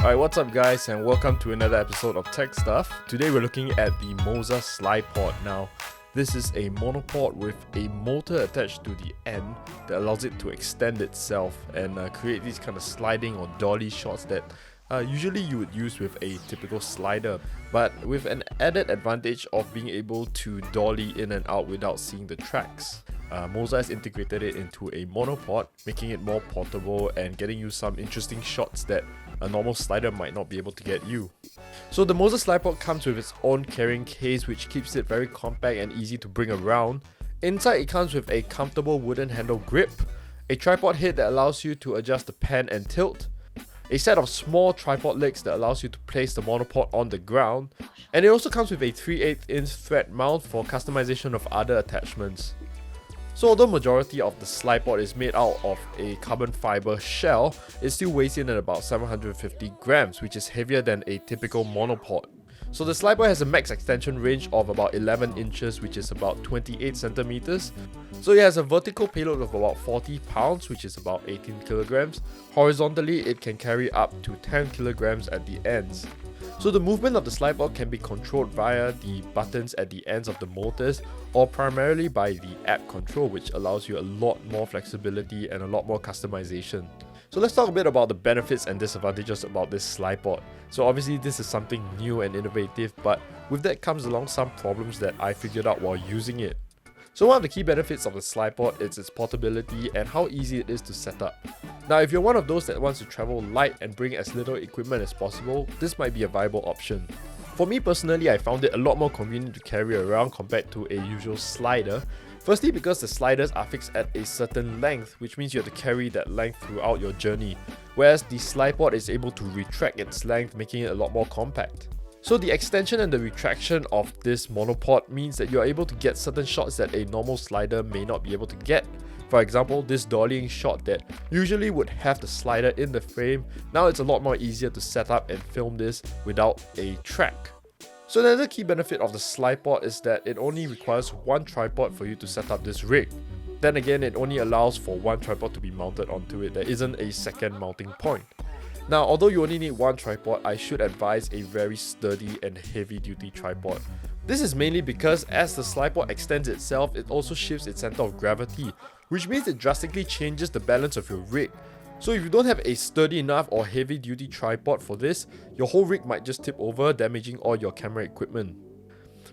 Alright, what's up guys, and welcome to another episode of Tech Stuff. Today we're looking at the Moza Slypod. Now, this is a monopod with a motor attached to the end that allows it to extend itself and create these kind of sliding or dolly shots that usually you would use with a typical slider, but with an added advantage of being able to dolly in and out without seeing the tracks. Moza has integrated it into a monopod, making it more portable and getting you some interesting shots that a normal slider might not be able to get you. So the Moza Slypod comes with its own carrying case, which keeps it very compact and easy to bring around. Inside it comes with a comfortable wooden handle grip, a tripod head that allows you to adjust the pan and tilt, a set of small tripod legs that allows you to place the monopod on the ground, and it also comes with a 3/8" thread mount for customization of other attachments. So although majority of the Slypod is made out of a carbon fiber shell, it still weighs in at about 750 grams, which is heavier than a typical monopod. So the Slypod has a max extension range of about 11 inches, which is about 28 centimeters. So it has a vertical payload of about 40 pounds, which is about 18 kilograms. Horizontally, it can carry up to 10 kilograms at the ends. So the movement of the Slypod can be controlled via the buttons at the ends of the motors, or primarily by the app control, which allows you a lot more flexibility and a lot more customization. So let's talk a bit about the benefits and disadvantages about this Slypod. So obviously this is something new and innovative, but with that comes along some problems that I figured out while using it. So one of the key benefits of the Slypod is its portability and how easy it is to set up. Now if you're one of those that wants to travel light and bring as little equipment as possible, this might be a viable option. For me personally, I found it a lot more convenient to carry around compared to a usual slider. Firstly, because the sliders are fixed at a certain length, which means you have to carry that length throughout your journey, whereas the Slypod is able to retract its length, making it a lot more compact. So the extension and the retraction of this monopod means that you're able to get certain shots that a normal slider may not be able to get. For example, this dollying shot that usually would have the slider in the frame, now it's a lot more easier to set up and film this without a track. So another key benefit of the Slypod is that it only requires one tripod for you to set up this rig. Then again, it only allows for one tripod to be mounted onto it. There isn't a second mounting point. Now, although you only need one tripod, I should advise a very sturdy and heavy duty tripod. This is mainly because as the Slypod extends itself, it also shifts its center of gravity, which means it drastically changes the balance of your rig. So if you don't have a sturdy enough or heavy duty tripod for this, your whole rig might just tip over, damaging all your camera equipment.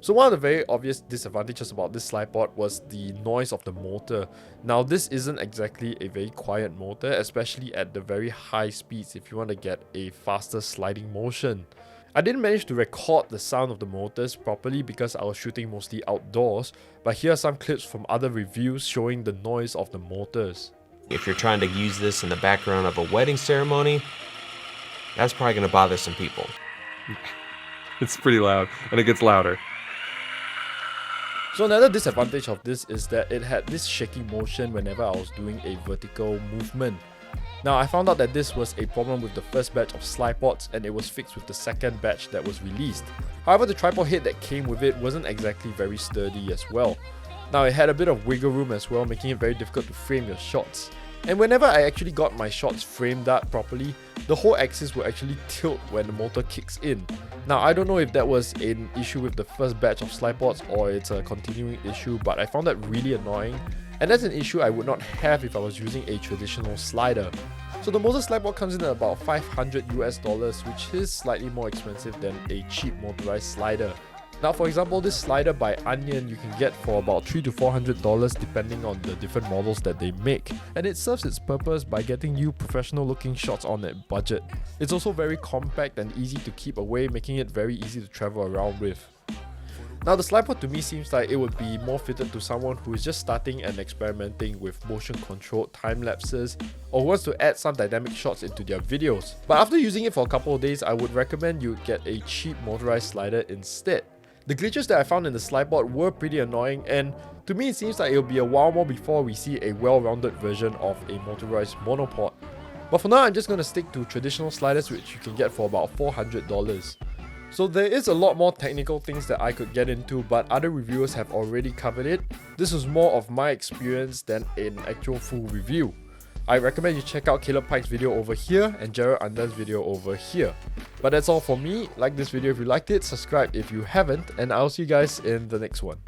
So one of the very obvious disadvantages about this Slypod was the noise of the motor. Now this isn't exactly a very quiet motor, especially at the very high speeds if you want to get a faster sliding motion. I didn't manage to record the sound of the motors properly because I was shooting mostly outdoors, but here are some clips from other reviews showing the noise of the motors. If you're trying to use this in the background of a wedding ceremony, that's probably going to bother some people. It's pretty loud, and it gets louder. So another disadvantage of this is that it had this shaking motion whenever I was doing a vertical movement. Now I found out that this was a problem with the first batch of Slypods, and it was fixed with the second batch that was released. However, the tripod head that came with it wasn't exactly very sturdy as well. Now it had a bit of wiggle room as well, making it very difficult to frame your shots. And whenever I actually got my shots framed up properly, the whole axis will actually tilt when the motor kicks in. Now I don't know if that was an issue with the first batch of Slypods or it's a continuing issue, but I found that really annoying, and that's an issue I would not have if I was using a traditional slider. So the Moza Slypod comes in at about $500 US, which is slightly more expensive than a cheap motorized slider. Now for example, this slider by Undone you can get for about $300 to $400 depending on the different models that they make, and it serves its purpose by getting you professional looking shots on that budget. It's also very compact and easy to keep away, making it very easy to travel around with. Now the Slypod to me seems like it would be more fitted to someone who is just starting and experimenting with motion controlled time lapses or wants to add some dynamic shots into their videos. But after using it for a couple of days, I would recommend you get a cheap motorized slider instead. The glitches that I found in the Slypod were pretty annoying, and to me it seems like it'll be a while more before we see a well-rounded version of a motorized monopod. But for now I'm just going to stick to traditional sliders, which you can get for about $400. So there is a lot more technical things that I could get into, but other reviewers have already covered it. This was more of my experience than an actual full review. I recommend you check out Caleb Pike's video over here and Gerlad Undone's video over here. But that's all for me. Like this video if you liked it, subscribe if you haven't, and I'll see you guys in the next one.